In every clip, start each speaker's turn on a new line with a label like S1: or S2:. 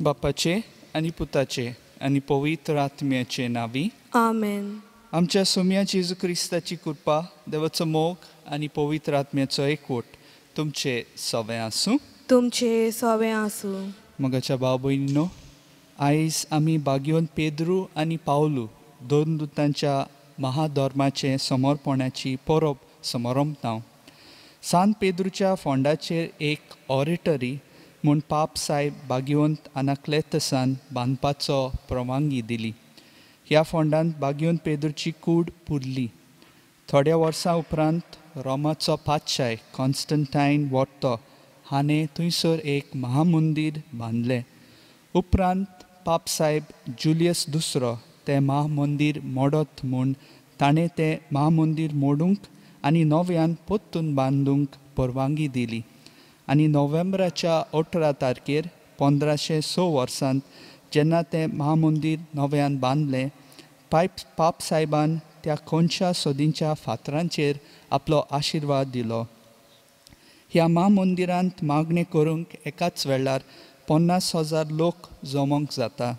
S1: बापाचे आनी पुताचे आनी पवित्र आत्म्याचे नावी
S2: आमेन.
S1: आमच्या सोम्या जेजू क्रिस्ताची कृपा, देवाचो मोग आनी पवित्र आत्म्याचो एकवट तुमचे सवे आसूं.
S2: तुमचे सवे आसूं.
S1: मोगाच्या भाव भयणीनो, आयज आमी भाग्यवन पेद्रू आनी पावलू दोन दुतांच्या महाधर्माचे समर्पणाची परब समारंभतांव. सांत पेद्रूच्या फोंडाचेर एक ऑरेटरी म्हूण पाप साहेब भाग्यवंत आनाक्लेतसान बांदपाचो परवानगी दिली. ह्या फोंडांत भाग्यवंत पेद्रूची कूड पुरली. थोड्या वर्सां उपरांत रोमाचो पातशाय कॉन्स्टंटायन वॉर्तो हाणें थंयसर एक महामंदीर बांदलें. उपरांत पाप साहेब जुलियस दुसरो तें महामंदीर मोडत म्हूण ताणें तें महामंदीर मोडूंक आनी नव्यान पोत्तून बांदूंक परवानगी दिली. आनी नोव्हेंबराच्या 18 तारखेर 1506 वर्सांत जेन्ना तें महामंदीर नव्यान बांदलें, पाप साहेबान त्या कोनशा सोदींच्या फातरांचेर आपलो आशिर्वाद दिलो. ह्या महामंदिरांत मागणें करूंक एकाच वेळार 50,000 लोक जमोंक जाता.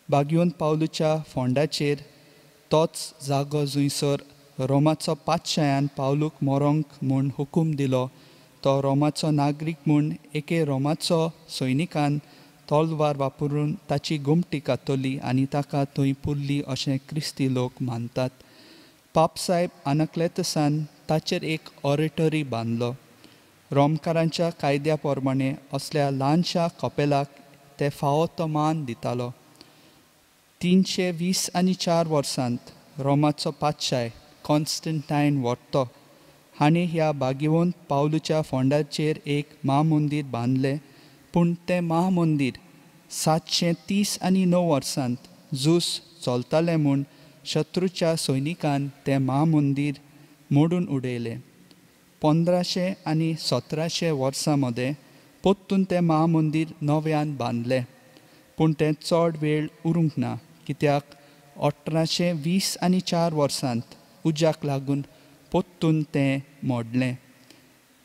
S1: भाग्यवंत पावलूच्या फोंडाचेर तोच जागो जंयसर रोमाचो पातशायान पावलूक मरोंक म्हूण हुकूम दिलो. तो रोमाचो नागरीक म्हूण एके रोमाचो सैनिकान तलवार वापरून ताची घुमटी कातली आनी ताका थंय पुरली अशें क्रिस्ती लोक मानतात. पाप साहेब आनाक्लेतसान ताचेर एक ऑरेटरी बांदलो. रोमकारांच्या कायद्या प्रमाणें असल्या ल्हानशा कपेलाक ते फावो तो मान दितालो. 324 वर्सांत रोमाचो पातशाय कॉन्स्टंटायन वॉर्तो हाणें ह्या भाग्यवंत पावलूच्या फोंडाचेर एक महामंदीर बांदलें. पूण तें महामंदीर 739 वर्सांत झूज चलतालें म्हूण शत्रूच्या सैनिकान तें महामंदीर मोडून उडयलें. 1500 आनी 1700 वर्सां मदें पोत्तून तें महामंदीर नव्यान बांदलें. पूण तें चड वेळ उरूंक ना, कित्याक 1824 वर्सांत उज्याक लागून पोत्तून तें मोडलें.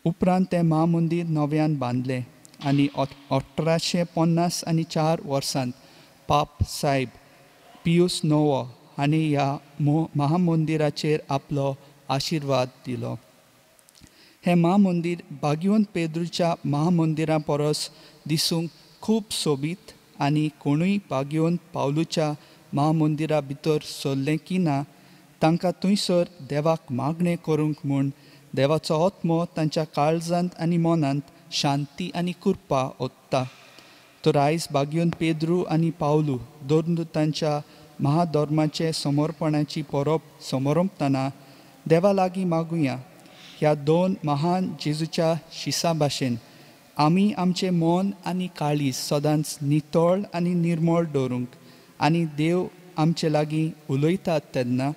S1: उपरांत तें महामंदीर नव्यान बांदलें आनी 1854 वर्सांत पाप साहेब पियूस नवो हाणें ह्या महामंदिराचेर आपलो आशिर्वाद दिलो. हें महामंदीर भाग्यवंत पेद्रूच्या महामंदिरा परस दिसूंक खूब सोबीत आनी कोणूय भाग्यवंत पावलूच्या महामंदिरा भितर सरलें की ना तांकां थंयसर देवाक मागणें करूंक म्हूण देवाचो आत्मो तांच्या काळजांत आनी मनांत शांती आनी कृपा ओतता. तर आयज भाग्यवंत पेद्रू आनी पावलू दोन दुतांच्या महाधर्माचे समर्पणाची परब समारंभतना देवा लागीं मागुया. ह्या दोन महान जेजूच्या शिसा भाशेन आमी आमचें मन आनी काळीज सदांच नितळ आनी निर्मळ दवरूंक आनी देव आमचे लागीं उलयतात तेन्ना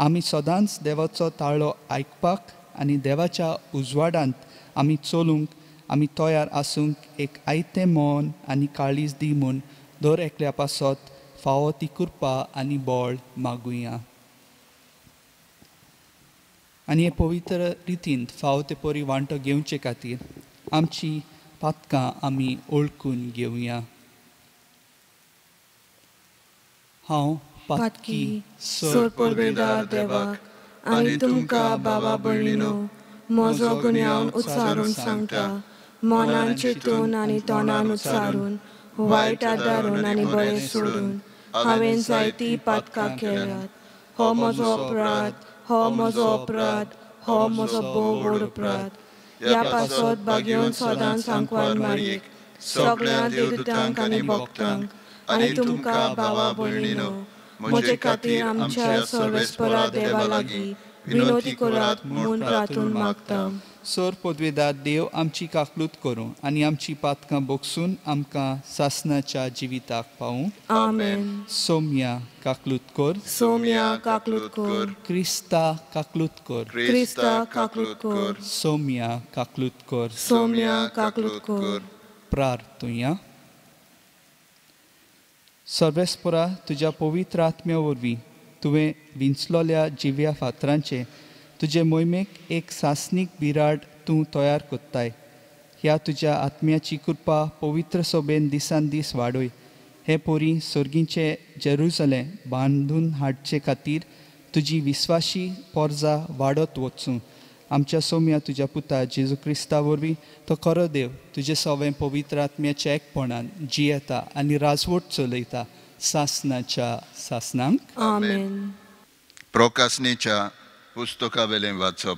S1: आमी सदांच देवाचो ताळो आयकपाक आनी देवाच्या उजवाडांत आमी चलूंक आमी तयार आसूंक एक आयतें मन आनी काळीज दी म्हूण दर एकल्या पासत फावो ती कृपा आनी बळ मागुया. आनी हे पवित्र रितीन फावो ते परी वांटो घेवचे खातीर आमची पातकां आमी ओळखून घेवया. हांव पातकी
S2: सोर परबेदार देवाक आनी तुमकां बाबा भयणीनो, म्हजो गुन्यांव उच्चारून सांगता. मनान चिंतून आनी तोंडान उच्चारून, वायट आदारून आनी बरें सोडून हांवें जायतीं पातकां केल्यात. हो म्हजो अपराध, हो म्हजो अपराध, हो म्हजो भोव व्हड अपराध. ह्या पासत भाग्यवंत सदांच सांकवाल मारीक सगळ्या देवदूतांक आनी भक्तांक आनी तुमकां बाबा भयणीनो, म्हजे खातीर आमच्या सर्वेस्परा देवा लागीं विनोदी करात म्हूण रातून मागता.
S1: सोर पदवेदार देव आमची काकलूत करूं आनी आमची पातकां बोगसून आमकां सासणाच्या जिविताक पावूं.
S2: आमेन.
S1: सोम्या काकलूत कर.
S2: सोम्या काकलूत कर.
S1: क्रिस्ता काकलूत कर.
S2: क्रिस्ता काकलूत कर.
S1: सोम्या काकलूत कर.
S2: सोम्या काकलूत कर.
S1: प्रार्थुया. सर्वेस्परा तुज्या पवित्र आत्म्या वरवीं तुवें विंचलोल्या जिव्या फातरांचे तुजे मोहिमेक एक सासनीक बिराड तूं तयार कोत्ताय. ह्या तुज्या आत्म्याची कृपा पवित्र सोबेन दिसान दीस वाडोय. हे पोरी सोर्गीचे जेरुसलेम बांदून हाडचे खातीर तुजी विस्वाशी पोरजा वाडत वचूं. आमच्या सौम्या तुज्या पुता जेजू क्रिस्ता वरवीं तो खरो देव तुजे सवें पवित्र आत्म्याच्या एकपणान जियेता आनी राजवट चलयता सासनाच्या सासनांक.
S2: आमेन.
S3: प्रकाशनेच्या पुस्तका वेलें वाचप.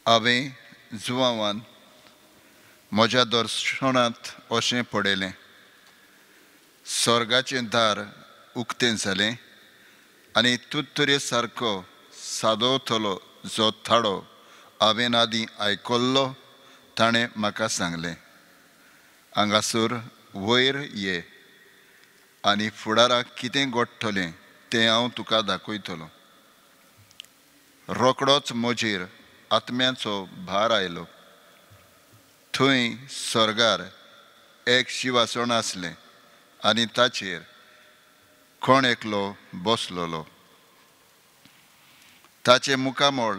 S3: हांवें जुवांवान म्हज्या दर्शनांत अशें पळयलें, स्वर्गाचें दार उक्तें जालें आनी तुत्तुरे सारको सादोतलो जो थाडो हांवें आदीं आयकल्लो ताणें म्हाका सांगलें, हांगासर वयर ये आनी फुडाराक कितें घडटलें तें हांव तुका दाखयतलों. रोखडोच म्हजेर आत्म्याचो भार आयलो. थंय स्वर्गार एक शिवासन आसलें आनी ताचेर कोण एकलो बसलोलो. ताचे मुखामोळ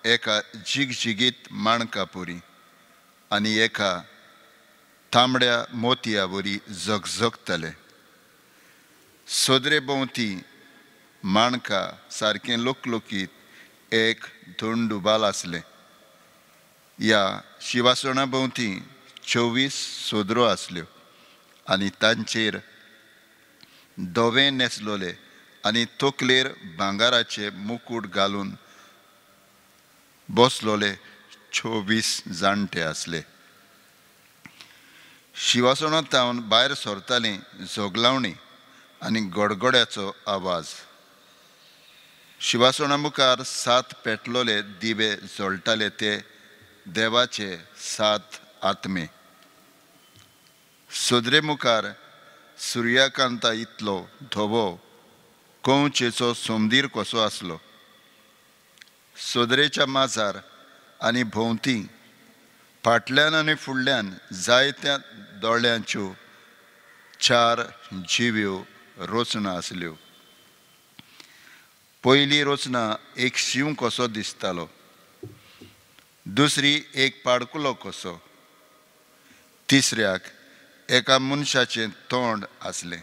S3: एका जिगजिगीत माणका पोरी आनी एका तांबड्या मोतया वरी झगझगताले. सोदरे भोंवती माणका सारकें लोकलोकीत एक धोंडुबाल आसलें. ह्या शिवासणा भोंवती 24 सोदरो आसल्यो आनी तांचेर धवे न्हेसलोले आनी तकलेर भांगाराचे मुकूट घालून बसलोले 24 जाणटे आसले. शिवासणांतावन भायर सरतालीं झगलावणी आनी गडगड्याचो आवाज. शिवासणा मुखार 7 पेटलोले दिवे जळटाले ते देवाचे 7 आत्मे. सोदरे मुखार सुर्याकांता इतलो धवो कोंचेचो सोमदीर कसो आसलो. सोदरेच्या माजार आनी भोंवती फाटल्यान आनी फुडल्यान जायत्या दोळ्यांच्यो 4 जिव्यो रचना आसल्यो. पयली रचना एक शिव कसो दिसतालो, दुसरी एक पाडकुलो कसो, तिसऱ्याक एका मनशाचें तोंड आसलें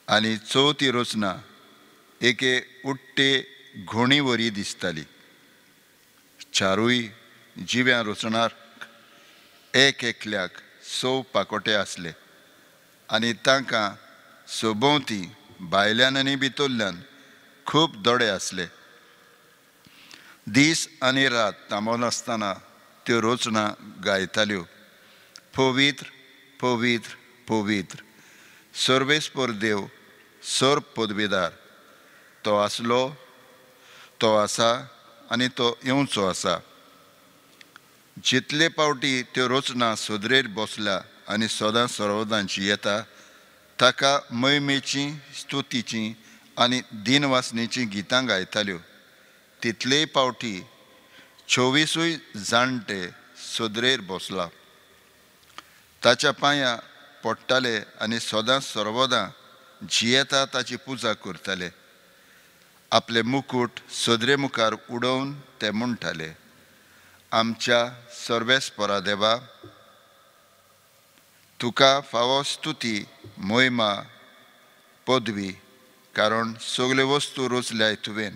S3: आनी चवथी रचना एके उट्टे घोणी वरी दिसताली. चारूय जिव्या रचनाक एक एकल्याक 6 पाकोटे आसले आनी तांकां सोबोवती भायल्यान आनी भितरल्यान खूब दोळे आसले. दीस आनी रात थांबोन आसतना त्यो रचना गायताल्यो, पवित्र पवित्र पवित्र सर्वेस्पर देव सर्व पदवेदार, तो आसलो, तो आसा आनी तो येवचो आसा. जितले पावटी त्यो रचना सोदरेर बसल्या आनी सदां सर्वदांची येता ताका मैमेची स्तुतीची आनी दिनवासनेची गितां गायताल्यो. तितलेय पावटी 24 जाणटे सोदरेर बसला. ताच्या पांयां पडटाले आनी सदां सर्वदां जियेता ताची पुजा करताले. आपले मुकूट सोदरे मुखार उडोवन ते म्हणटाले, आमच्या सर्वेस्परा देवा, तुका फावो स्तुती मोहिमा पदवी, कारण सगल्यो वस्तू रचल्याय तुवें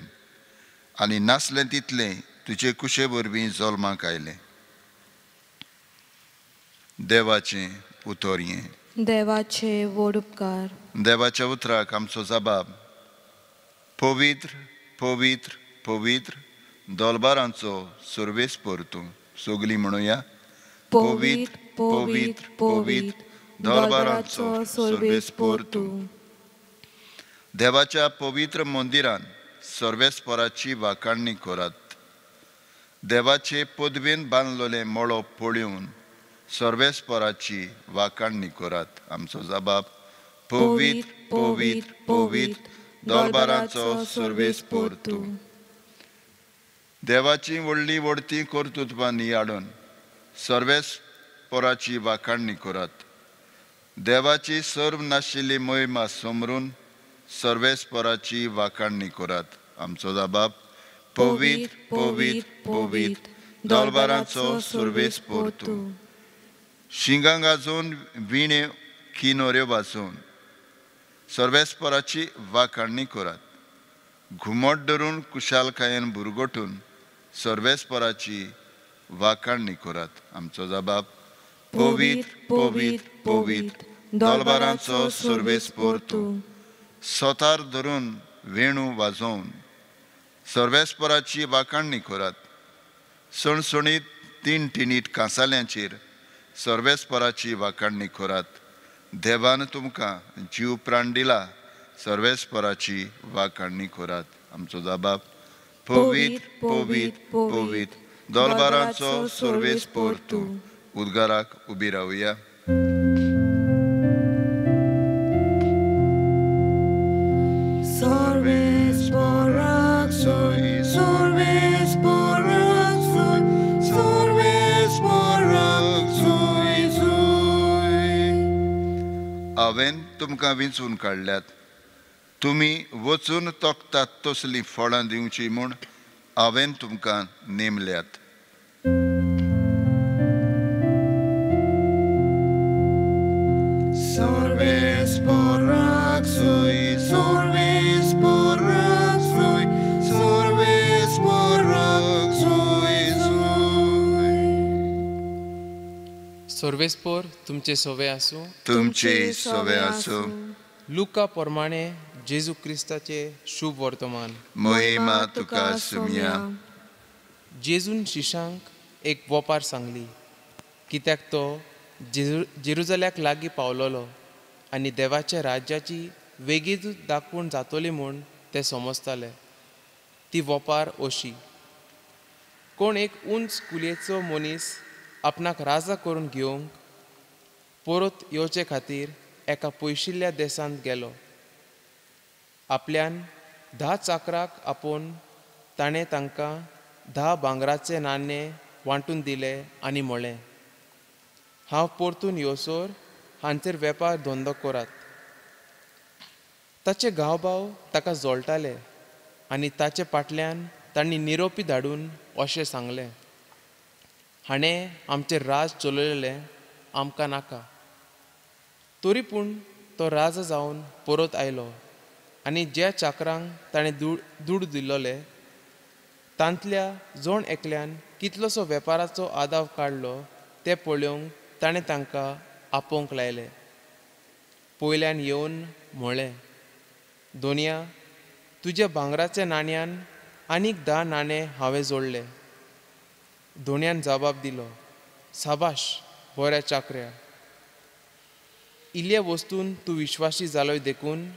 S3: आनी नासलें तितलें तुजे कुशे वरवीं जल्माक आयलें. देवाचें उतोरयें.
S2: देवाचे व्हड उपकार.
S3: देवाच्या उतराक आमचो जबाब, पवित्र पवित्र पवित्र दोलबारांचो सर्वेस्पर तूं. सगलीं म्हणुया,
S2: पवित्र पवित्र पवित्र दोलबारांचो सर्वेस्पर तूं.
S3: देवाच्या पवित्र मंदिरान सर्वेस्पराची वाखाणणी करात. देवाचे पदवेन बांदलोले मळो पळोवन सर्वेस्पराची वाखाणणी करात. आमचो जबाब, पवित्र पवित्र पवित्र दोलबारांचो सर्वेस्पर तूं. देवाची व्हडली व्हडती कर्तुत्वां हाडून सर्वेस्पराची वाखाणणी करात. देवाची सर्व नाशिल्ली मोहिमा समरून सर्वेस्पराची वाखाणणी करात. आमचो जबाब, पवित्र पवित्र पवित्र दोलबारांचो सुरवेस पोर तूं. शिंगांक आजून विणे किनोऱ्यो वाजोवन सर्वेस्पराची वाखाणणी करात. घुमट धरून कुशालकायेन बुरगोटून सर्वेस्पराची वाखाणणी करात. आमचो जबाब: पवित्र पवित्र पवित्र दोलबारांचो सुरवेस पोर तूं. सोतार धरून वेणू वाजोवन सर्वेस्पराची वाखाणणी करात. सणसणीत टिणटिणीत कांसाल्यांचेर सर्वेस्पराची वाखाणणी करात. देवान तुमकां जीव प्राण दिला, सर्वेस्पराची वाखाणणी करात. आमचो जबाब: पवित्र पवित्र पवित्र दोलबारांचो सुरवेस पोर तूं. उद्गाराक उबी रावया.
S2: सर्वेस्पराक सोय, सर्वेस्पराक सोय, सर्वेस्पराक सोय सोय.
S3: हांवें तुमकां विंचून काडल्यात. तुमी वचून तोखतात तसलीं फळां दिवची म्हूण हांवें तुमकां नेमल्यात.
S2: सर्वेस्पराक सोय, सर्वेस्पराक सोय, सर्वेस्पराक सोय सोय.
S4: सर्वेस्पोर तुमचे सोवे आसूं.
S3: तुमचे सोवे आसूं.
S4: लुका प्रमाणे जेजू क्रिस्ताचे शुभ वर्तमान.
S3: मोहिमा तुका सुम्या.
S4: जेजून शिशांक एक वोपार सांगली, कित्याक तो जेरुजल्याक लागीं पावलोलो आनी देवाच्या राज्याची वेगीच दाखवण जातली म्हूण ते समजताले. ती वोपार अशी: कोण एक उंच कुलेचो मनीस आपणाक राजा करून घेवंक परत येवचे खातीर एका पयशिल्ल्या देशांत गेलो. आपल्यान 10 चाकराक आपोवन ताणें तांकां 10 भांगराचे नाणे वांटून दिले आनी म्हळें, हांव परतून येवसोर हांचेर वेपार धंदो करात. ताचे गांवभाव ताका जोडटाले आनी ताचे फाटल्यान तांणी निरोपी धाडून अशें सांगलें, हाणें आमचेर राज चलयलें, आमकां नाका. तरी पूण तो राजा जावन परत आयलो आनी ज्या चाकरांक ताणें दूड दिल्लोले तांतल्या जोण एकल्यान कितलोसो वेपाराचो आदाव काडलो तें पळोवंक ताणें तांकां आपोवंक लायले. पयल्यान येवन म्हळें, दोनया, तुज्या भांगराच्या नाण्यांन आनीक 10 नाणे हांवें जोडले. दोनयान जबाब दिलो, साबाश बऱ्या चाकऱ्या. इल्ल्या वस्तून तूं विश्वासी जालोय देखून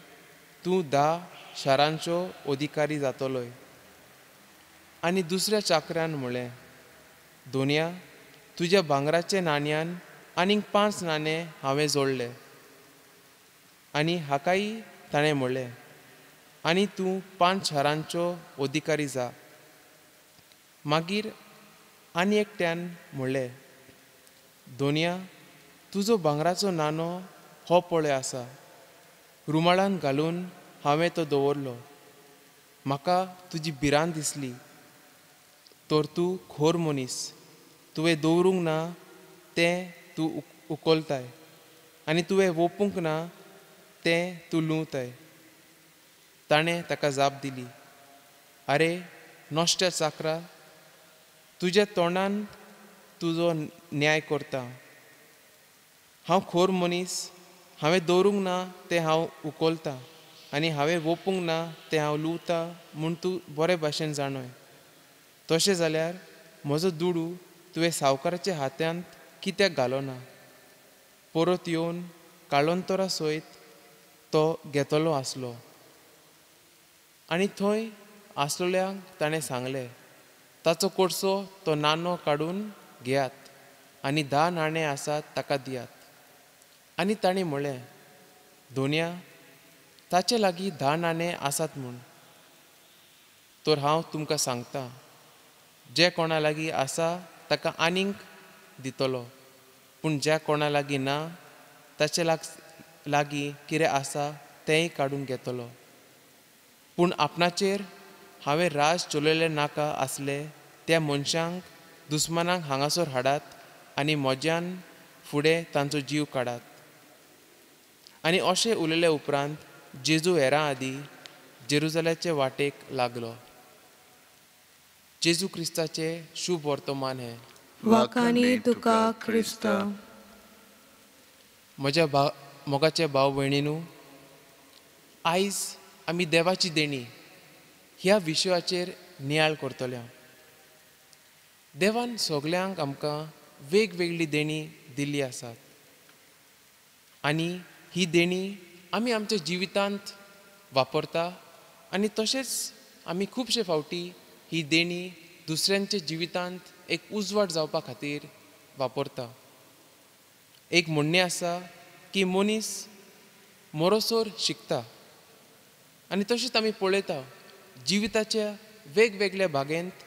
S4: तूं 10 शारांचो अधिकारी जातलोय. आनी दुसऱ्या चाकऱ्यान म्हळें, दोनया, तुज्या भांगराच्या नाण्यांन आनीक 5 नाणे हांवें जोडले. आनी हाकाय ताणें म्हळें, आनी तूं 5 शारांचो अधिकारी जा. मागीर आनी एकट्यान म्हणलें, दोनया, तुजो भांगराचो नाणो हो पळय आसा. रुमाळान घालून हांवें तो दवरलो. म्हाका तुजी भिरांत दिसली. तर तूं खोर मनीस. तुवें दवरूंक ना तें तूं उखलताय आनी तुवें ओपूंक ना तें तूं लुंवताय. ताणें ताका जाप दिली, आरे नॉश्ट्या चाकरा, तुज्या तोंडान तुजो न्याय करता. हांव खोर मनीस. हांवें दवरूंक ना तें हांव उखलतां आनी हांवें ओपूंक ना तें हांव लुंवतां म्हूण तूं बरे भाशेन जाणय. तशें जाल्यार म्हजो दुडू तुवें सावकाराच्या हातांत कित्याक घालोना? परत येवन काळोंतरा सयत तो घेतलो आसलो. आनी थंय आसलेल्यांक ताणें सांगलें, ताचो कोडसो तो नाणो काडून घेयात आनी 10 नाणे आसात ताका दियात. आनी ताणें म्हळें, दोनया, ताचे लागीं 10 नाणे आसात म्हूण. तर हांव तुमकां सांगतां, जे कोणा लागीं आसा ताका आनीक दितलो, पूण ज्या कोणा लागीं ना ताचे लागीं कितें आसा तेंय काडून घेतलो. पूण आपणाचेर हांवें राज चलयलें नाका आसलें त्या मनशांक दुस्मानांक हांगासर हाडात आनी मोज्यान फुडें तांचो जीव काडात. आनी अशें उलयले उपरांत जेजू हेरां आदीं जेरुजलेचे वाटेक लागलो. जेजू क्रिस्ताचें शुभ वर्तमान हें.
S2: वाखाणी तुका क्रिस्त.
S4: म्हज्या मोगाचे भाव भयणीनू, आयज आमी देवाची देणी ह्या विशयाचेर नियाळ करतले. देवान सगल्यांक आमकां वेगवेगळी देणी दिल्ली आसात आनी ही देणी आमी आमच्या जिवितांत वापरता आनी तशेंच आमी खुबशे फावटी ही देणी दुसऱ्यांच्या जिवितांत एक उजवाड जावपा खातीर वापरता. एक म्हणणें आसा की मनीस मरोसोर शिकता आनी तशेंच आमी पळयता जिविताच्या वेगवेगळ्या भागेंत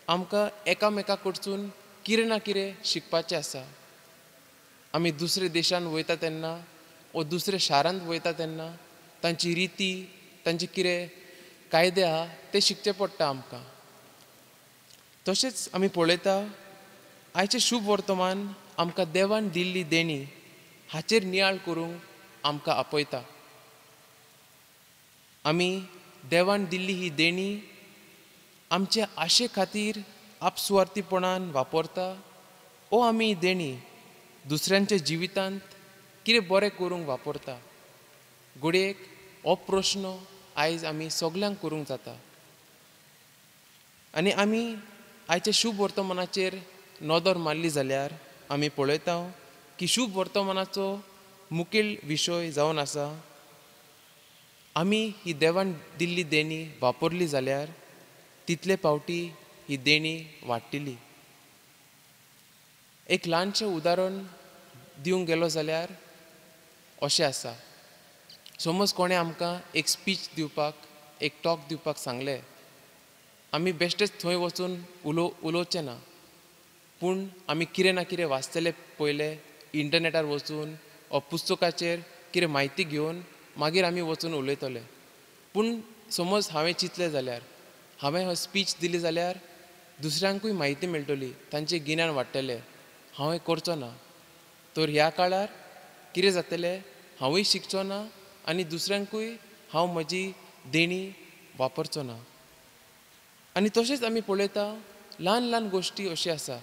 S4: आमकां एकामेका कडसून कितें ना कितें शिकपाचें आसा. आमी दुसऱ्या देशांत वयता तेन्ना वा दुसऱ्या शारांत वयता तेन्ना तांची रिती तांचे कितें कायदे आहा ते शिकचे पडटा आमकां. तशेंच आमी पळयता आयचें शुभ वर्तमान आमकां देवान दिल्ली देणी हाचेर नियाळ करूंक आमकां आपयता. आमी देवान दिल्ली ही देणी आमच्या आशे खातीर आपसुवार्थीपणान वापरता ओ आमी ही देणी दुसऱ्यांच्या जिवितांत कितें बरें करूंक वापरता. घडयेक हो प्रश्न आयज आमी सगल्यांक करूंक जाता. आनी आमी आयच्या शुभ वर्तमानाचेर नदर मारली जाल्यार आमी पळयता की शुभ वर्तमानाचो मुखेल विशय जावन आसा आमी ही देवान दिल्ली देणी वापरली जाल्यार तितले फावटी ही देणी वाडटली. एक ल्हानशें उदाहरण दिवंक गेलो जाल्यार अशें आसा. समज कोणें आमकां एक स्पीच दिवपाक एक टॉक दिवपाक सांगलें. आमी बेश्टेच थंय वचून उलोवचें ना, पूण आमी कितें ना कितें वाचतले पयलें इंटरनेटार वचून वा पुस्तकाचेर कितें म्हायती घेवन मागीर आमी वचून उलयतले. पूण समज हांवें चिंतलें जाल्यार हांवें हो स्पीच दिली जाल्यार दुसऱ्यांकूय म्हायती मेळटली, तांचें गिन्यान वाडटलें. हांव हें करचो ना. तर ह्या काळार कितें जातलें, हांवूय शिकचो ना आनी दुसऱ्यांकूय हांव म्हजी देणी वापरचो ना. आनी तशेंच आमी पळयता ल्हान ल्हान गोश्टी अशी आसा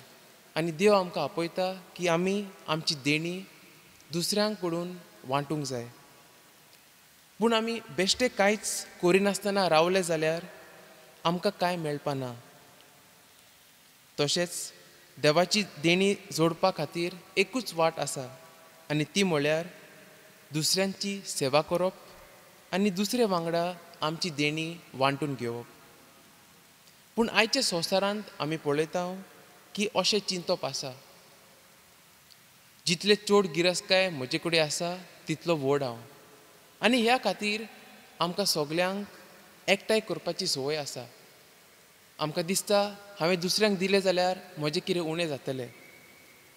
S4: आनी देव आमकां आपयता की आमी आमची देणी दुसऱ्यांक कडून वांटूंक जाय. पूण आमी बेश्टे कांयच करिनासतना रावले जाल्यार आमकां कांय मेळपाना. तशेंच देवाची देणी जोडपा खातीर एकूच वाट आसा आनी ती म्हळ्यार दुसऱ्यांची सेवा करप आनी दुसरे वांगडा आमची देणी वांटून घेवप. पूण आयच्या संवसारांत आमी पळयता की अशें चिंतप आसा जितले चड गिरायस्काय म्हजे कडेन आसा तितलो व्हड हांव. आनी ह्या खातीर आमकां सगल्यांक एकठांय करपाची संवय आसा. आमकां दिसता हांवें दुसऱ्यांक दिलें जाल्यार म्हजें कितें उणें जातलें.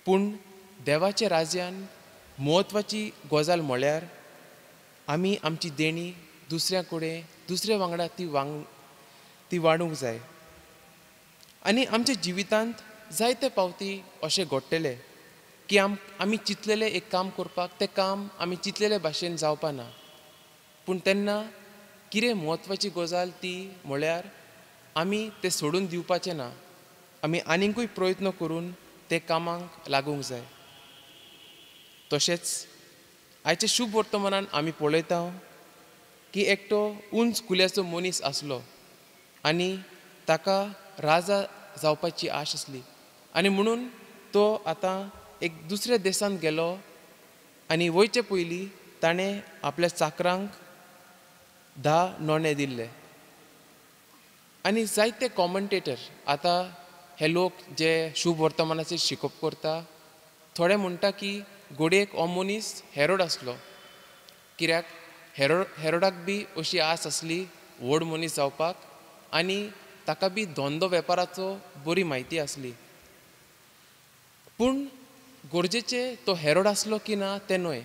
S4: पूण देवाच्या राज्यान म्हत्वाची गजाल म्हळ्यार आमी आमची देणी दुसऱ्या कडेन दुसऱ्या वांगडा ती वाडूंक जाय. आनी आमच्या जिवितांत जायते फावटी अशें घडटलें की आमी चिंतलेलें एक काम करपाक तें काम आमी चिंतलेले भाशेन जावपा ना. पूण तेन्ना कितें म्हत्वाची गजाल ती म्हळ्यार आमी तें सोडून दिवपाचें ना. आमी आनिकूय प्रयत्न करून ते कामाक लागूंक जाय. तशेंच आयच्या शुभ वर्तमानान आमी पळयता की एकटो उंच कुल्याचो मनीस आसलो आनी ताका राजा जावपाची आश आसली आनी म्हणून तो आतां एक दुसऱ्या देशांत गेलो आनी वयचे पयलीं ताणें आपल्या चाकरांक 10 नोणे दिल्ले. आनी जायते कॉमेंटेटर आतां हे लोक जे शुभ वर्तमानाचेर शिकोवप करता थोडे म्हणटा की घडयेक हो मनीस हेरोड आसलो. कित्याक हेरोडाक बी अशी आस आसली व्हड मनीस जावपाक आनी ताका बी धंदो वेपाराचो बरी म्हायती आसली. पूण गरजेचें तो हेरोड आसलो की ना तें न्हय.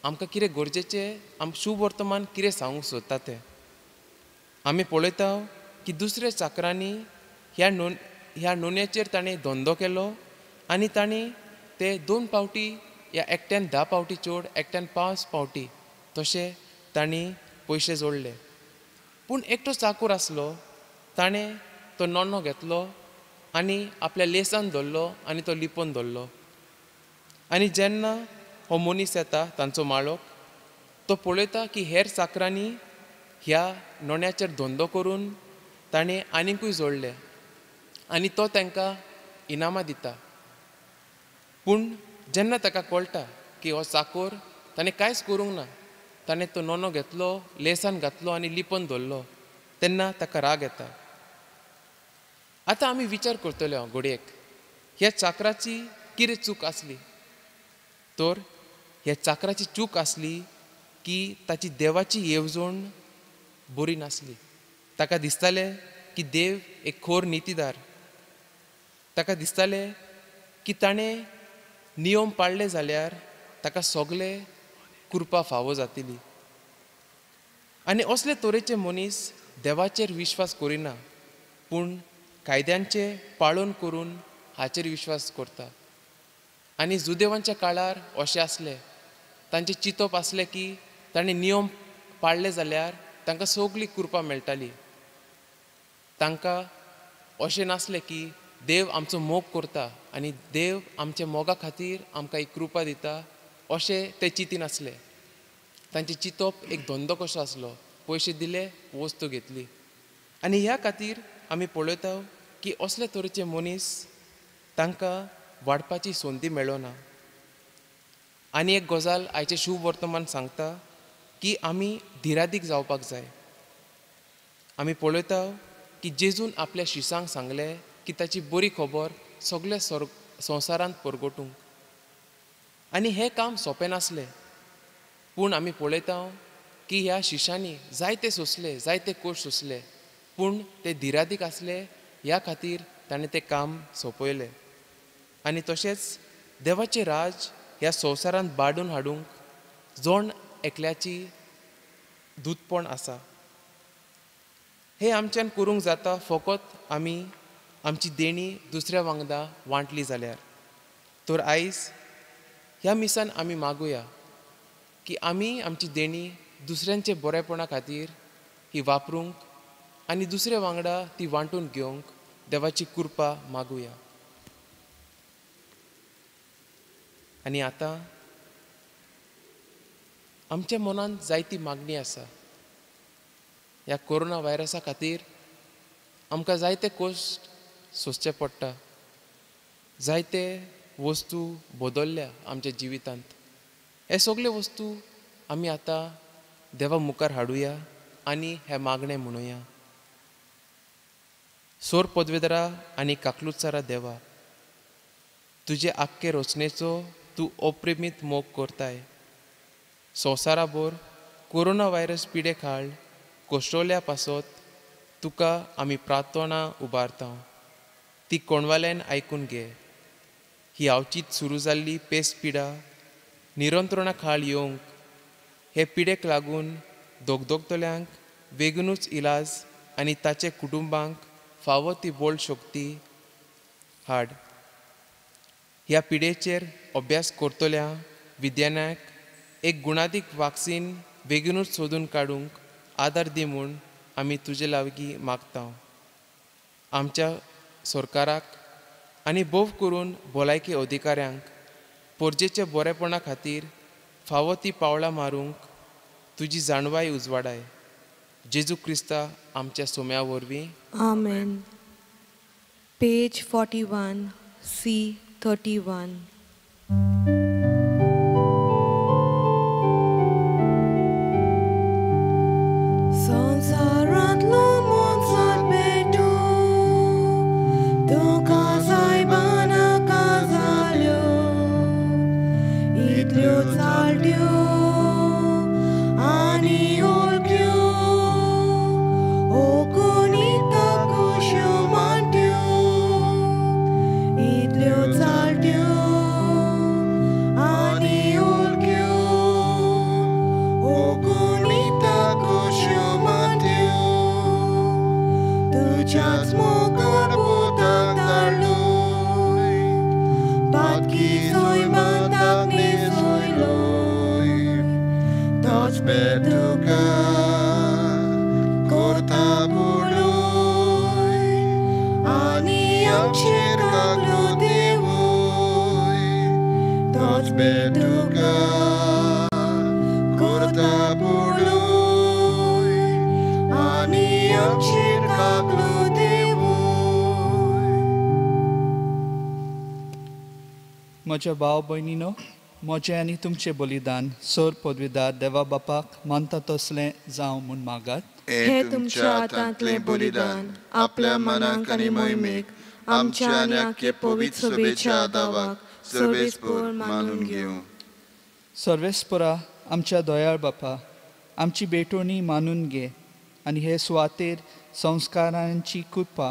S4: आमकां कितें गरजेचें आम शुभ वर्तमान कितें सांगूंक सोदता तें. आमी पळयता की दुसऱ्या चाकरांनी ह्या नोन्याचेर ताणें धंदो केलो आनी ताणें ते 2 पावटी या एकट्यान 10 पावटी चोड एकट्यान 5 पावटी तशें तांणी पयशे जोडले. पूण एकटो चाकूर आसलो, ताणें तो नोनो घेतलो आनी आपल्या लेसान धरलो आनी तो लिपोवन धरलो. आनी जेन्ना हो मनीस येता तांचो माळक, तो पळयता की हेर चाकरांनी ह्या नोण्याचेर धंदो करून ताणें आनिकूय जोडले आनी तो तांकां इनामां दिता. पूण जेन्ना ताका कळटा की हो चाकोर ताणें कांयच करूंक ना, ताणें तो नोनो घेतलो, लेसान घातलो आनी लिपोवन धरलो, तेन्ना ताका राग येता. आतां आमी विचार करतले हांव घडयेक, ह्या चाकराची कितें चूक आसली? तर ह्या चाकराची चूक आसली की ताची देवाची येवजण बरी नासली. ताका दिसतालें की देव एक खोर नितीदार. ताका दिसतालें की ताणें नियम पाळले जाल्यार ताका सगळे कृपा फावो जातली. आनी असले तरेचे मनीस देवाचेर विश्वास करिना, पूण कायद्यांचे पाळन करून हाचेर विश्वास करता. आनी जुदेवांच्या काळार अशें आसलें, तांचें चिंतप आसलें की ताणें नियम पाळले जाल्यार तांकां सगळी कृपा मेळटाली. तांकां अशें नासलें की देव आमचो मोग करता आनी देव आमच्या मोगा खातीर आमकां एक कृपा दिता, अशें ते चिंतिनासले. तांचें चिंतप एक धंदो कसो आसलो, पयशे दिले वस्तू घेतली. आनी ह्या खातीर आमी पळयता की असले तरेचे मनीस तांकां वाडपाची संदी मेळना. आनी एक गजाल आयचें शुभ वर्तमान सांगता की आमी धिरादीक जावपाक जाय. आमी पळयता की जेजून आपल्या शिसांक सांगलें की ताची बरी खबर सगळ्या संवसारांत परगटूंक. आनी हें काम सोंपें नासलें, पूण आमी पळयता की ह्या शिश्यांनी जायते सोंसले, जायते कोश सोंसले, पूण ते धिरादीक आसले, ह्या खातीर ताणें तें काम सोंपयलें. आनी तशेंच देवाचें राज ह्या संवसारांत बाडून हाडूंक जोण एकल्याची दूदपण आसा. हें आमच्यान करूंक जाता फकत आमी आमची देणी दुसऱ्या वांगडा वांटली जाल्यार. तर आयज ह्या मिसान आमी मागुया की आमी आमची देणी दुसऱ्यांचे बरेपणा खातीर ही वापरूंक आनी दुसऱ्या वांगडा ती वांटून घेवंक देवाची कृपा मागुया. आनी आतां आमच्या मनांत जायती मागणी आसा. ह्या कोरोना व्हायरसा खातीर आमकां जायते कश्ट सोंसचे पडटा, जायते वस्तू बदलल्या आमच्या जिवितांत. हे सगळे वस्तू आमी आतां देवा मुखार हाडुया आनी हे मागणें म्हणुया. सोर पदवेदरा आनी काकलुतसारा देवा, तुजे आख्खे रचनेचो तूं अप्रेमीत मोग करताय. संवसाराभर कोरोना व्हायरस पिडे खाळ कोश्टोल्या पासत तुका आमी प्रार्थना उबारता. ती कोणवाल्यान आयकून घे. ही आवचीत सुरू जाल्ली पेस पिडा निरंत्रणा खाळ येवंक, हे पिडेक लागून दोगदोगतल्यांक बेगीनूच इलाज आनी ताचे कुटुंबांक फावो ती बोल्ड शक्ती हाड. ह्या पिडेचेर अभ्यास करतल्या विद्यानाक एक गुणादीक वॅक्सीन बेगीनूच सोदून काडूंक आदार दी म्हूण आमी तुजे लागीं मागता. आमच्या सरकाराक आनी भोव करून भलायकी अधिकाऱ्यांक परजेच्या बरेपणा खातीर फावो ती पावलां मारूंक तुजी जाणवाय उजवाडाय. जेजू क्रिस्ता आमच्या सोम्या वरवीं.
S2: आमेन. Page 41 C31.
S3: Just more good, betuka korta puluy ani amcher kaglo devoy tots betuka korta puluy ani amcher kaglo devoy.
S1: म्हज्या भाव भयणीनो, म्हजें आनी तुमचें बलिदान सोर पदवीदार देवा बापाक मानता तसलें जावं म्हूण मागात.
S2: हे तुमच्या हातांतले बलिदान आपल्या मनाक आनी मोहिमेक आमच्या आनी आख्खे पवित्र सभेच्या आदावाक सर्वेस्पर मानून घेवं.
S1: सर्वेस्परा आमच्या दोयाळ बापा, आमची बेटोणी मानून घे आनी हे सुवातेर संस्कारांची कृपा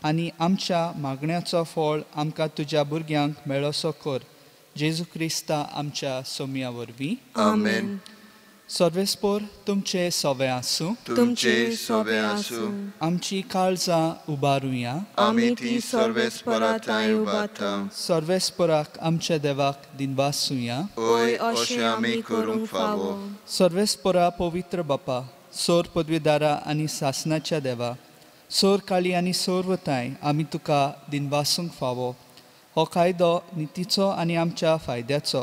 S1: आनी आमच्या मागण्याचो फळ आमकां तुज्या भुरग्यांक मेळोसो कर. जेजू क्रिस्ता आमच्या सोम्या वरवीं.
S2: आमेन.
S1: सर्वेस्पर तुमचे सोवे आसूं.
S2: तुमचे सोवे आसूं.
S1: आमची काळजां उबारुया.
S2: आमी ती सर्वेस्पराताय उबारता.
S1: सर्वेस्पराक आमच्या देवाक दिनवासूया.
S2: ओय अशें आमी करूंक फावो.
S1: सर्वेस्परा पवित्र बापा, सोर पदवीदारा आनी सासणाच्या देवा, सोर काळी आनी सोर्वताय आमी तुका दिनवासूंक फावो. हो कायदो नितीचो आनी आमच्या फायद्याचो.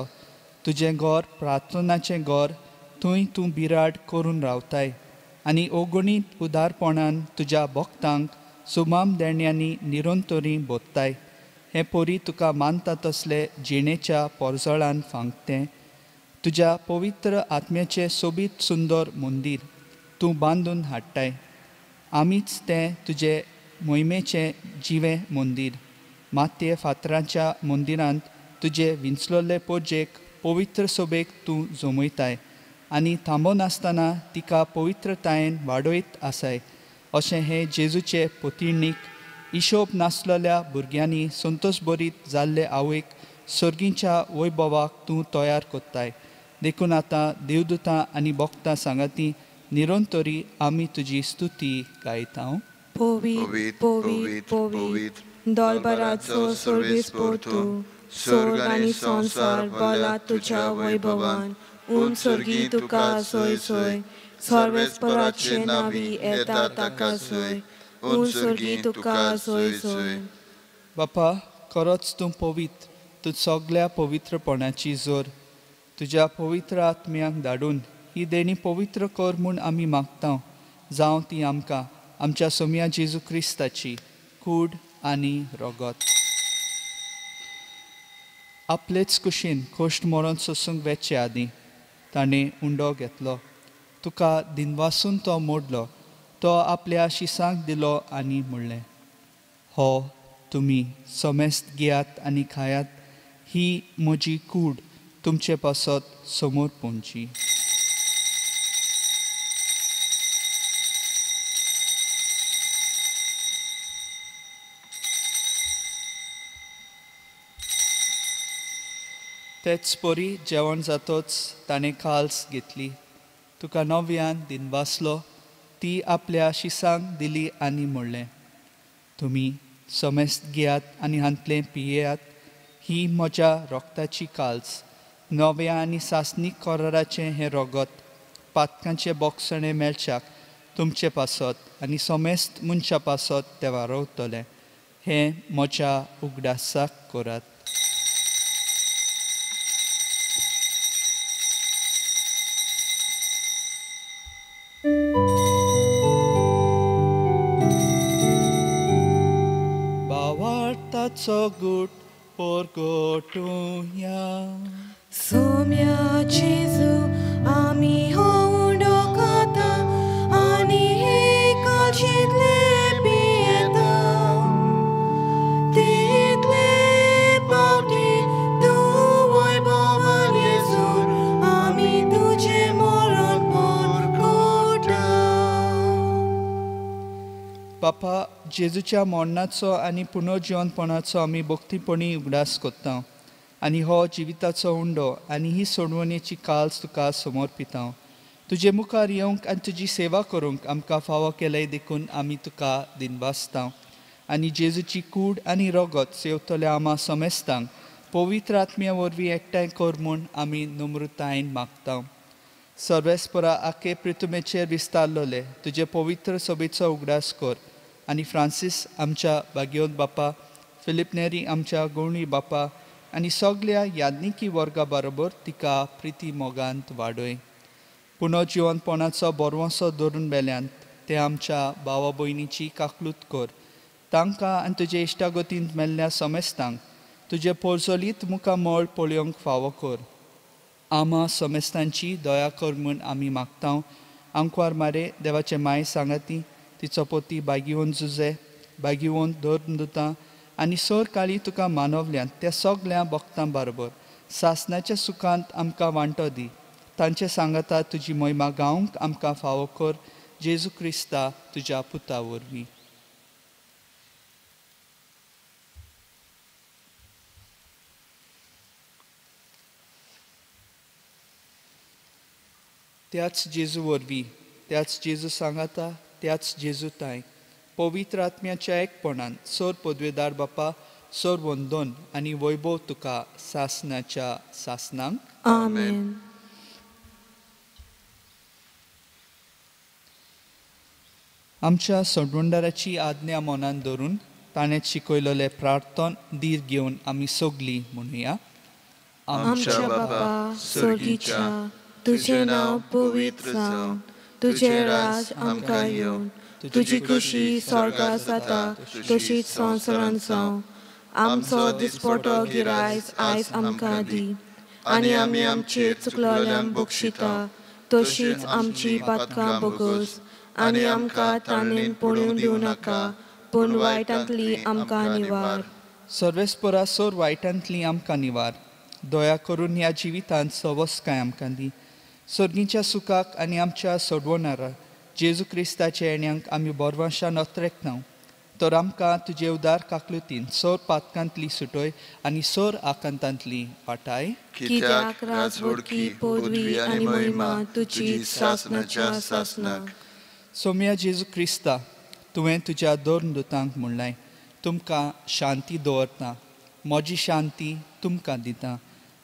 S1: तुजें घर प्रार्थनाचें घर, थंय तूं बिराड करून रावताय आनी ओगणीत उदारपणान तुज्या भक्तांक सुमाम देण्यांनी निरंतरी बोदताय. हें पोरी तुका मानता तसले जिणेच्या पोरजोळान फांकतें. तुज्या पवित्र आत्म्याचें सोबीत सुंदर मंदीर तूं बांदून हाडटाय. आमीच तें तुजे मोहिमेचें जिवें मंदीर. मातये फातरांच्या मंदिरांत तुजे विंचलोल्ले पोजेक पवित्र सोबेक तूं जमयताय आनी थांबोनासतना तिका पवित्रतायेन वाडयत आसाय. अशें हे जेजूचे पोतिणीक इशोब नासलेल्या भुरग्यांनी संतोश बरीत जाल्ले आवयक सर्गीच्या वैभवाक तूं तयार कोत्ताय. देखून आतां देवदूतां आनी भक्तां सांगाती निरंतरी आमी तुजी स्तुती गायता.
S2: पवित्र पवित्र पवित्र दोलबराचो सर्वेस्पर तूं, स्वर्ग आनी संसार भला तुज्या वैभवान. सर्गी तुका सोय सोय, सर्वेस्पराचे नावी येता ताका सोय. सर्गी तुका सोय सोय.
S1: बापा, खरोच तूं पवित्र. तूं सगळ्या पवित्रपणाची जोर. तुज्या पवित्र आत्म्याक धाडून ही देणी पवित्र कर म्हूण आमी मागता. जावं ती आमकां आमच्या सोम्या जेजू क्रिस्ताची कूड आनी रगत. आपलेच कुशीन खोश्ट मरण सोसूंक वेचे आदीं ताणें उंडो घेतलो. तुका दिनवासून तो मोडलो. तो आपल्या शिसांक दिलो आनी म्हणलें, हो तुमी समेस्त घेयात आनी खायात. ही म्हजी कूड तुमचे पासत समोर पोंची. तेच पोरी जेवण जातोच ताणें काल्स घेतली. तुका नव्यान दिनवासलो. ती आपल्या शिसांक दिली आनी म्हणलें, तुमी समेस्त घेयात आनी हांतलें पियेयात. ही म्हज्या रोगताची काल्स. नव्या आनी सासनीक कोराराचें हें रगत पातकांचे बोगसणे मेळच्याक तुमचे पासत आनी समेस्त मनशा पासत ते वारवतलें. हें म्हज्या उगडासाक करात. भावार्थाचो गूट परगटुया.
S2: सोम्या जेजू आमी हो उंडो खाता आनी हे काळजींतले पियेता. तितले पावटी तूं वैभवान येजून आमी तुजें मरण परगटा.
S1: बापा, जेजूच्या मरणाचो आनी पुनर्जिवनपणाचो आमी भक्तीपणी उगडास कोत्ता आनी हो जिविताचो उंडो आनी ही सोडवणेची काल्स तुका समर्पिता. तुजे मुखार येवंक आनी तुजी सेवा करूंक आमकां फावो केलें देखून आमी तुका दिनवासता. आनी जेजूची कूड आनी रगत सेवतल्या आमा समेस्तांक पवित्र आत्म्या वरवीं एकठांय कर म्हूण आमी नम्रतायेन मागता. सर्वेस्परा आखे पृथ्वीचेर विस्तारलोले तुजे पवित्र सोबीचो उगडास कर आनी फ्रांसीस आमच्या भाग्योत बापा, फिलिप नेरी आमच्या गवळणी बापा आनी सगळ्या याज्ञिकी वर्गा बरोबर तिका प्रिती मोगांत वाडय. पुनर्जिवनपणाचो बोरवोसो धरून बेल्यांत ते आमच्या भावा भयणीची काकलूत कर. तांकां आनी तुजे इश्टागतींत मेल्ल्या समेस्तांक तुजे पोरजोलीत मुखार मळ पळोवंक फावो कर. आमा समेस्तांची दया कर म्हूण आमी मागता. आंकवार मारे देवाचे माय सांगाती, तिचो पोती बागिवोन जुजे, बागिवोन धर्म दुतां आनी सोर काळी तुका मानवल्यांत त्या सगळ्या भक्तां बरोबर सासणाच्या सुखांत आमकां वांटो दी. तांचे सांगाता तुजी महिमा गावंक आमकां फावो कर. जेजू क्रिस्ता तुज्या पुता वरवीं. त्याच जेजू वरवीं, त्याच जेजू सांगाता, त्याच जेजू ताय पवित्र आत्म्याच्या एकपणान सोर पदवेदार बापा, सोर वंदन आनी वैभव तुका सासणाच्या सासनांक.
S2: आमेन.
S1: आमच्या सोडवंडाराची आज्ञा मनान धरून ताणें शिकयलोले प्रार्थन धीर घेवन आमी सगळीं म्हणुया.
S2: आमच्या बापा सर्गीच्या, तुझे नाव पवित्र जावन, तुझे राज आमकां येवन, तुजी खुशी स्वर्गांत जाता तशीच संवसारांत जावं. आमचो दिसपटो गिरायज आयज आमकां दी, आनी आमी आमचेर चुकलोल्यांक बक्षिता तशीच आमची पातकां बोगोस, आनी आमकां ताणेन पडून दिवं नाका, पूण वायटांतली आमकां निवार.
S1: सर्वेस्परा सोर वायटांतली आमकां निवार. दया करून ह्या जिवितांत सवस्काय आमकां दी. सर्गीच्या सुखाक आनी आमच्या सोडवणारा जेजू क्रिस्ताच्या येण्याक आमी बोरवांशान नत्रेकनाव. तर आमकां तुजे उदार काकलुतीन सोर पातकांतली सुटोय आनी सोर आकांतांतली वाटाय.
S2: कित्याक राजवडकी, पदवी आनी महिमा तुजी सासणाच्या सासनाक.
S1: सोम्या जेजू क्रिस्ता, तुवें तुज्या दोन दुतांक म्हणलाय, तुमकां शांती दवरता, म्हजी शांती तुमकां दिता.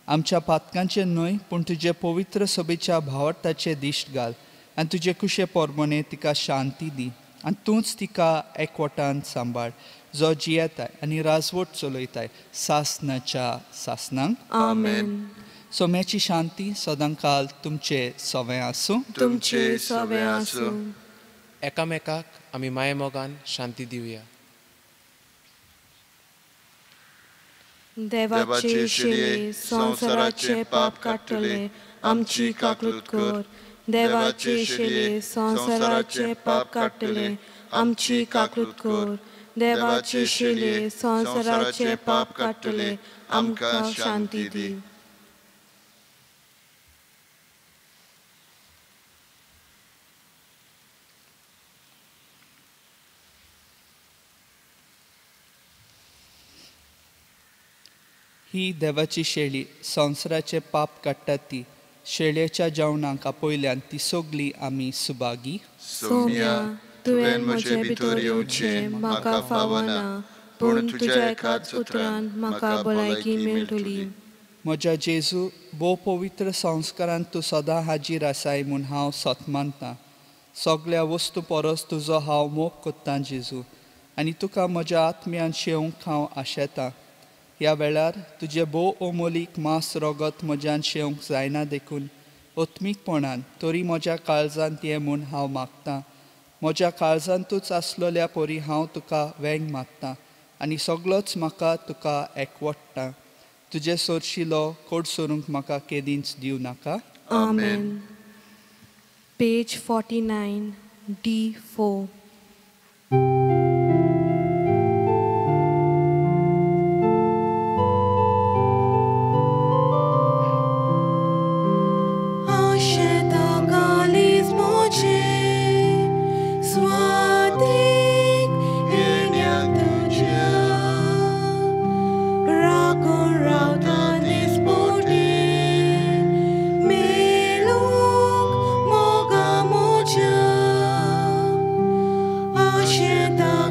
S1: आमच्या पातकांचे न्हय पूण तुजे पवित्र सोबेच्या भावार्थाचे दिश्ट घाल आनी तुजे कुशे पोरमोने तिका शांती दी. आनी तूंच तिका एकवटान सांबाळ, जो जियेताय आनी राजवट चलयताय सासणाच्या सासनांक.
S2: आमेन.
S1: सोम्याची शांती सदां काल तुमचे सवें आसूं.
S2: तुमचे सवें आसूं.
S4: एकामेकाक आमी माये मोगान शांती दिवया.
S2: देवाचे शेळे संवसाराचे पाप काडटले आमची काकलूत कर. देवाचे शेळे संवसाराचे पाप काडटले आमची काकलूत कर. देवाचे शेळे संवसाराचे पाप काडटले आमकां शांती दी.
S1: ही देवाची शेळी संवसाराचे पाप काडटात ती. शेळयेच्या जेवणाक आपयल्यान ती सगळी आमी सुभागी.
S2: सोम्या, तुवें म्हजे भितर येवचें म्हाका फावना, पूण तुज्या एकाच उतरान म्हाका भलायकी मेळटली.
S1: म्हज्या जेजू, भोव पवित्र संस्कारांत तूं सदां हाजीर आसाय म्हूण हांव सतमानतां. सगळ्या वस्तू परस तुजो हांव मोग कोत्तां जेजू, आनी तुका म्हज्या आत्म्यान शेवंक हांव आशेतां. ह्या वेळार तुजे भोव अमोलीक मांस रगत म्हज्यान शेवंक जायना देखून ओत्मीकपणान तरी म्हज्या काळजांत ये म्हूण हांव मागतां. म्हज्या काळजांतूच आसलोल्या परी हांव तुका वेंग मागतां आनी सगळोच म्हाका तुका एकवटटा. तुजे सोरशिलो कोड सोरूंक म्हाका केदींच दिवं नाका.
S2: आमेन. Page 49 D4.
S5: Asheta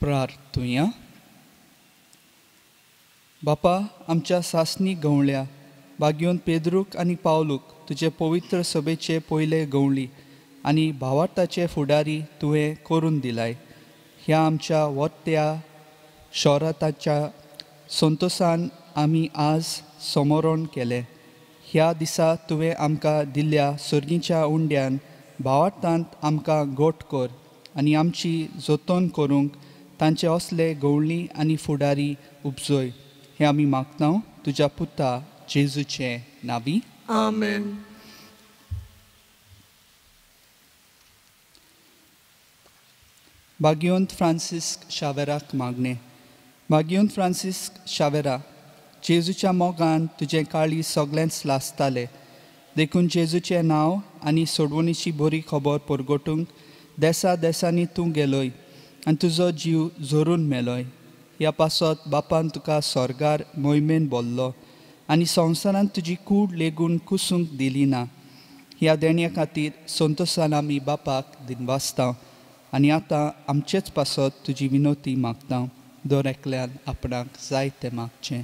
S1: प्रार्थुया. बापा, आमच्या सासणी गवळ्या भाग्योन पेद्रूक आनी पावलूक तुजे पवित्र सभेचे पयले गवळी आनी भावार्थाचे फुडारी तुवें करून दिलाय. ह्या आमच्या वत्त्या शौराताच्या संतोशान आमी आज समोरण केले. ह्या दिसा तुवें आमकां दिल्ल्या सर्गीच्या उंड्यान भावार्थांत आमकां गोठ कर आनी आमची जतन करूंक तांचे असले गवळी आनी फुडारी उपजय. हे आमी मागता तुज्या पुता जेजूचे नांवी.
S2: आमेन.
S1: भाग्यवंत फ्रांसिस्क शावेराक मागणे. भाग्यवंत फ्रांसिस्क शावेरा, जेजूच्या मोगान तुजें काळी सगळ्यांच लासताले देखून जेजूचें नांव आनी सोडवणीची बरी खबर परगटूंक देसा देसांनी तूं गेलोय आनी तुजो जीव जोरून मेलोय. ह्या पासत बापान तुका स्वर्गार मोहिमेन बोल्लो आनी संवसारांत तुजी कूड लेगून कुसूंक दिली ना. ह्या देण्या खातीर संतोशान आमी बापाक दिनवासता आनी आतां आमचेच पासत तुजी विनोती मागता. दर एकल्यान आपणाक जाय तें मागचें.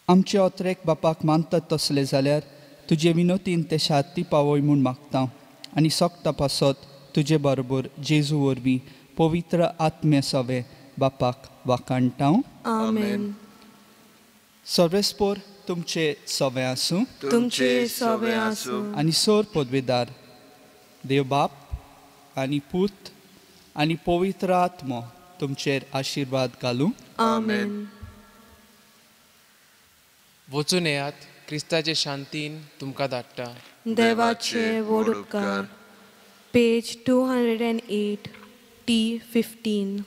S1: आमचे ओत्रेक बापाक मानतात तसले जाल्यार तुजे विनोतीन ते शांती पावय म्हूण मागता आनी सोगता पासत तुजे बरोबर जेजू वरवीं पवित्र आत्मे सवे बापाक वाकाणटा.
S2: आमेन.
S1: सर्वेस्पोर तुमचे सवे आसूं
S2: तुमचे सवे आसूं
S1: आनी सोर पदवेदार देव बाप आनी पूत आनी पवित्र आत्मो तुमचेर आशिर्वाद घालूं.
S2: आमेन.
S4: वचून येयात, क्रिस्ताचे शांतीन तुमकां धाडटा.
S2: देवाचे व्हड उपकार. Page 208 T 15.